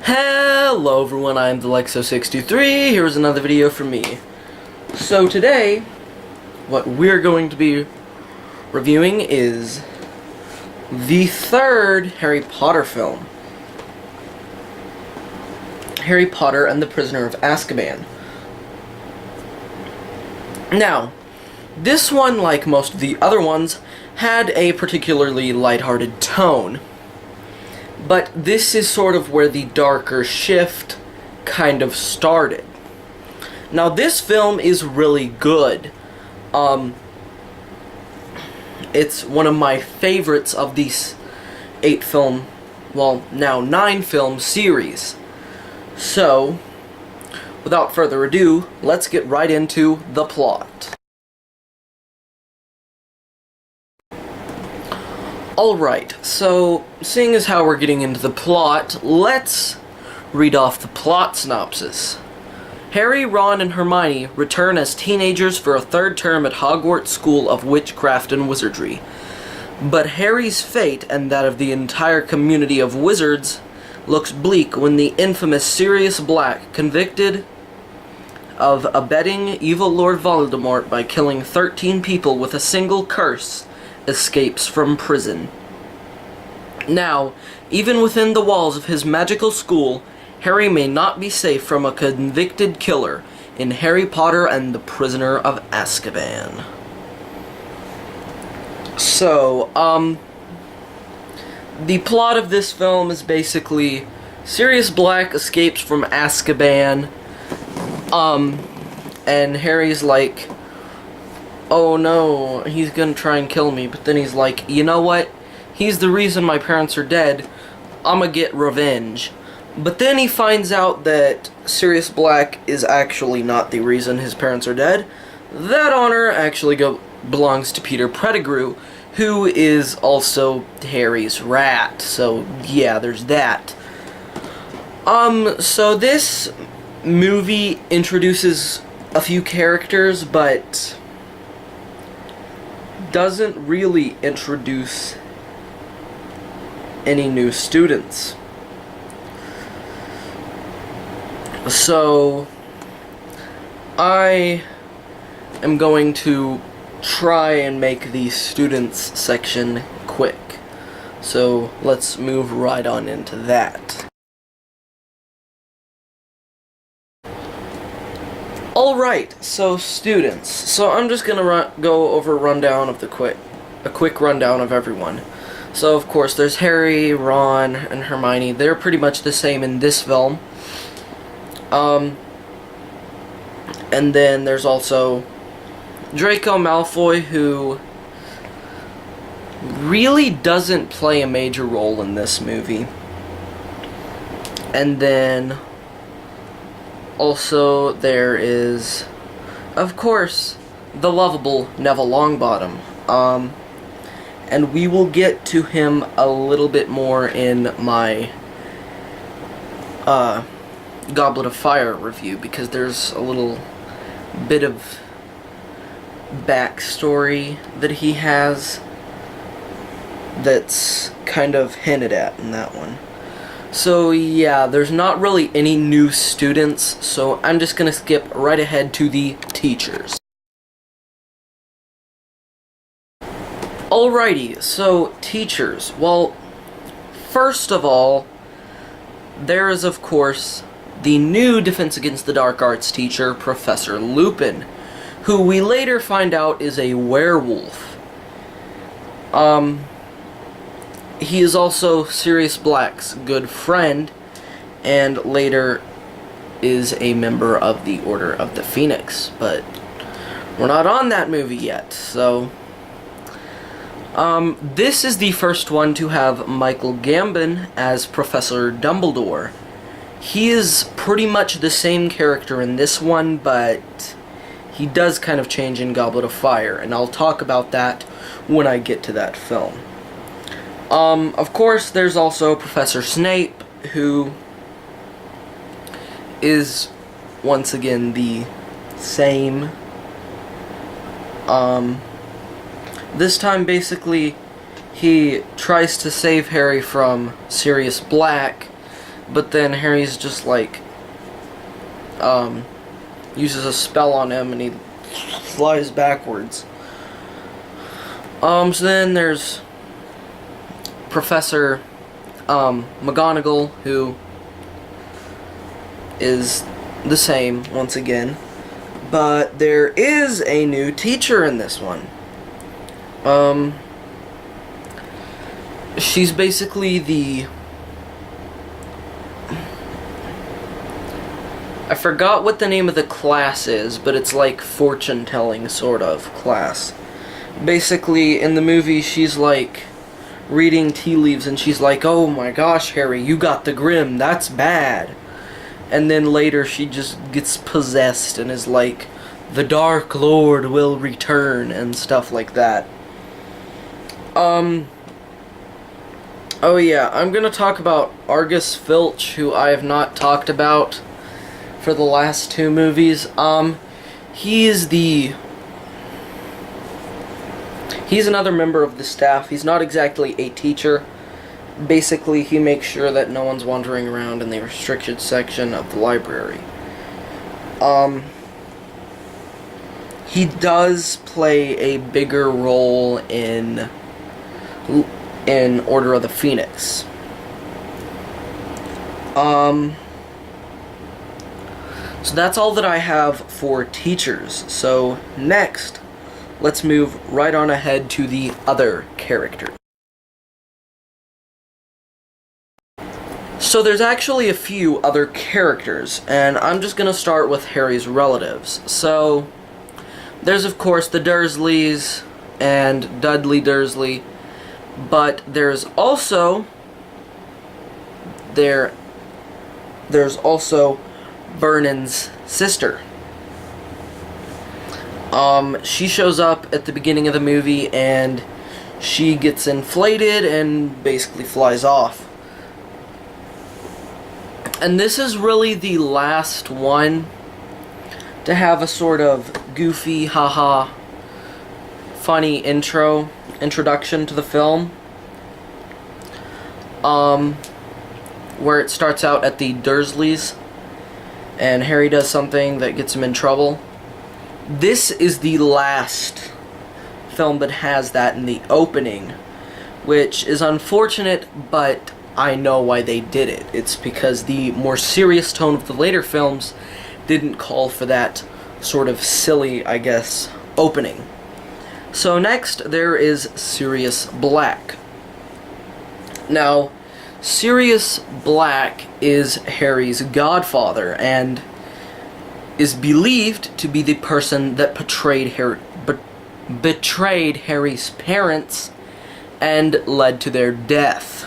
Hello everyone, I'm Delexo623, here's another video from me. So today, what we're going to be reviewing is the third Harry Potter film. Harry Potter and the Prisoner of Azkaban. Now, this one, like most of the other ones, had a particularly lighthearted tone. But this is sort of where the darker shift kind of started. Now this film is really good. It's one of my favorites of these 9 film series. So, without further ado, let's get right into the plot. Alright, so, seeing as how we're getting into the plot, let's read off the plot synopsis. Harry, Ron, and Hermione return as teenagers for a third term at Hogwarts School of Witchcraft and Wizardry. But Harry's fate, and that of the entire community of wizards, looks bleak when the infamous Sirius Black, convicted of abetting evil Lord Voldemort by killing 13 people with a single curse, escapes from prison. Now, even within the walls of his magical school, Harry may not be safe from a convicted killer in Harry Potter and the Prisoner of Azkaban. So, the plot of this film is basically Sirius Black escapes from Azkaban, and Harry's like, oh no, he's gonna try and kill me, but then he's like, you know what? He's the reason my parents are dead. I'ma get revenge. But then he finds out that Sirius Black is actually not the reason his parents are dead. That honor actually belongs to Peter Pettigrew, who is also Harry's rat. So yeah, there's that. So this movie introduces a few characters, but doesn't really introduce any new students. So I am going to try and make the students section quick. So let's move right on into that. Alright, so students. So I'm just gonna go over a quick rundown of everyone. So of course there's Harry, Ron, and Hermione. They're pretty much the same in this film. And then there's also Draco Malfoy, who really doesn't play a major role in this movie. And then also there is, of course, the lovable Neville Longbottom. And we will get to him a little bit more in my Goblet of Fire review, because there's a little bit of backstory that he has that's kind of hinted at in that one. So yeah, there's not really any new students, so I'm just gonna skip right ahead to the teachers. Alrighty, so teachers. Well, first of all, there is of course the new Defense Against the Dark Arts teacher, Professor Lupin, who we later find out is a werewolf. He is also Sirius Black's good friend, and later is a member of the Order of the Phoenix, but we're not on that movie yet, so This is the first one to have Michael Gambon as Professor Dumbledore. He is pretty much the same character in this one, but he does kind of change in Goblet of Fire, and I'll talk about that when I get to that film. Of course, there's also Professor Snape, who is, once again, the same. This time, basically, he tries to save Harry from Sirius Black, but then Harry's just like, uses a spell on him and he flies backwards. So then there's Professor, McGonagall, who is the same, once again. But there is a new teacher in this one. She's basically the... I forgot what the name of the class is, but it's like fortune-telling sort of class. Basically, in the movie, she's like reading tea leaves and she's like, "Oh my gosh, Harry, you got the Grim, that's bad." And then later she just gets possessed and is like, "The Dark Lord will return," and stuff like that. Oh yeah, I'm gonna talk about Argus Filch, who I have not talked about for the last two movies. He's another member of the staff. He's not exactly a teacher. Basically, he makes sure that no one's wandering around in the restricted section of the library. He does play a bigger role in Order of the Phoenix. So that's all that I have for teachers. So next, let's move right on ahead to the other characters. So there's actually a few other characters, and I'm just gonna start with Harry's relatives. So there's of course the Dursleys and Dudley Dursley, but there's also Vernon's sister. She shows up at the beginning of the movie and she gets inflated and basically flies off. And this is really the last one to have a sort of goofy, haha, funny introduction to the film. Where it starts out at the Dursleys and Harry does something that gets him in trouble. This is the last film that has that in the opening, which is unfortunate, but I know why they did it. It's because the more serious tone of the later films didn't call for that sort of silly, I guess, opening. So next, there is Sirius Black. Now, Sirius Black is Harry's godfather and is believed to be the person that betrayed Harry's parents and led to their death.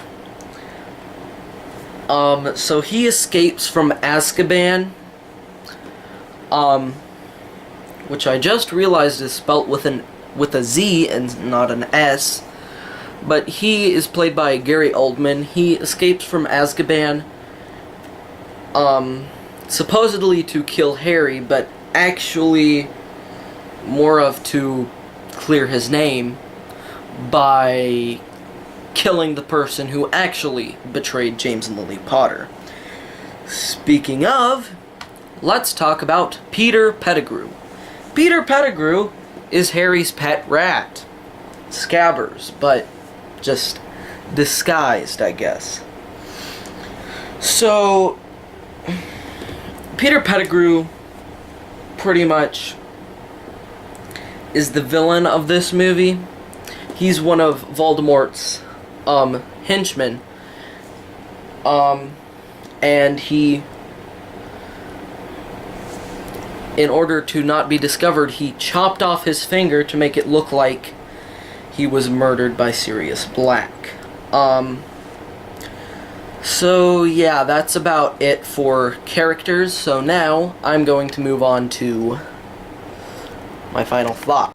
So he escapes from Azkaban, which I just realized is spelt with a Z and not an S. But he is played by Gary Oldman. He escapes from Azkaban, supposedly to kill Harry, but actually more of to clear his name by killing the person who actually betrayed James and Lily Potter. Speaking of, let's talk about Peter Pettigrew. Peter Pettigrew is Harry's pet rat. Scabbers, but just disguised, I guess. So, Peter Pettigrew pretty much is the villain of this movie. He's one of Voldemort's henchmen. And he, in order to not be discovered, he chopped off his finger to make it look like he was murdered by Sirius Black. So yeah, that's about it for characters. So now I'm going to move on to my final thought.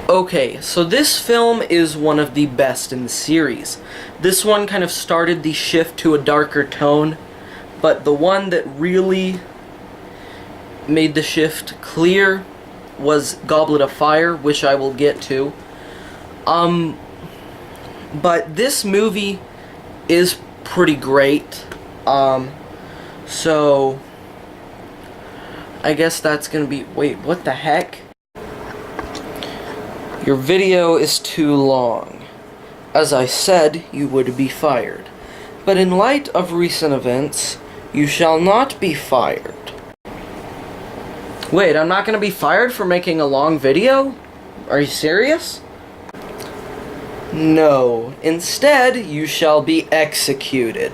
Okay, so this film is one of the best in the series. This one kind of started the shift to a darker tone, but the one that really made the shift clear was Goblet of Fire, which I will get to. But this movie is pretty great. So I guess that's gonna be... Wait, what the heck? Your video is too long. As I said, you would be fired. But in light of recent events, you shall not be fired. Wait, I'm not gonna be fired for making a long video? Are you serious? No. Instead, you shall be executed.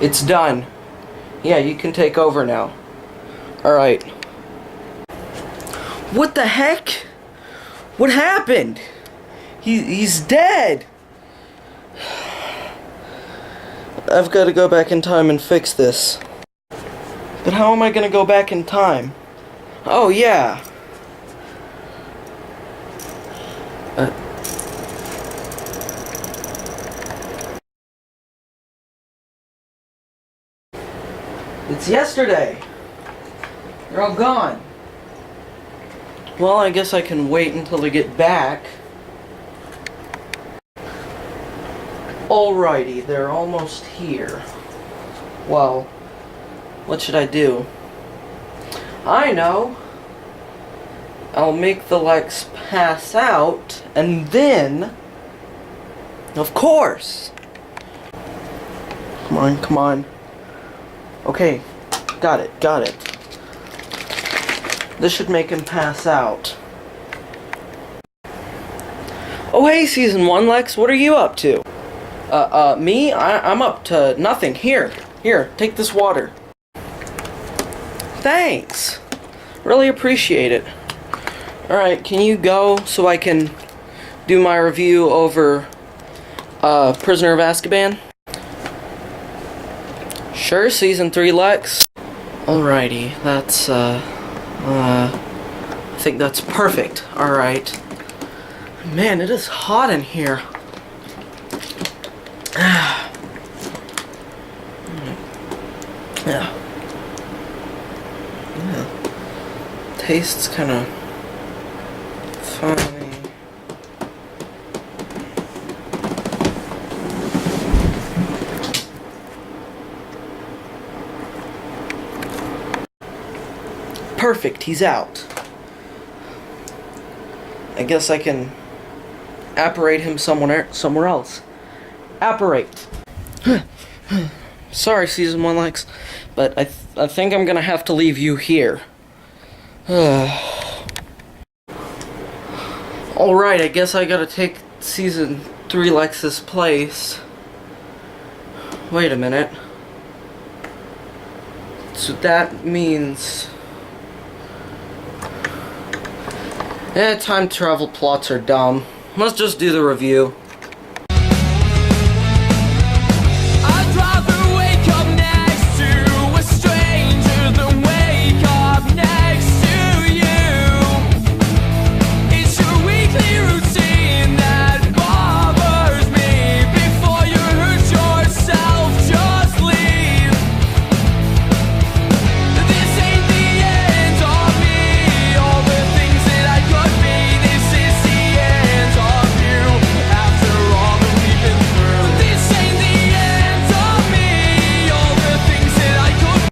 It's done. Yeah, you can take over now. Alright. What the heck? What happened? He's dead! I've got to go back in time and fix this. But how am I gonna go back in time? Oh, yeah. It's yesterday. They're all gone. Well, I guess I can wait until they get back. Alrighty, they're almost here. Well, what should I do? I know. I'll make the Lex pass out, and then... Of course! Come on, come on. Okay, got it. This should make him pass out. Oh hey, Season 1 Lex, what are you up to? Me? I'm up to nothing. Here, take this water. Thanks! Really appreciate it. Alright, can you go so I can do my review over, Prisoner of Azkaban? Sure, Season 3 Lex. Alrighty, that's, I think that's perfect. Alright. Man, it is hot in here. Yeah. Tastes kind of funny. Perfect, he's out. I guess I can apparate him somewhere else. Apparate. Sorry, Season 1 Lex, but I think I'm gonna have to leave you here. Alright, I guess I gotta take Season 3 Lex's place. Wait a minute. So that means... time travel plots are dumb. Let's just do the review.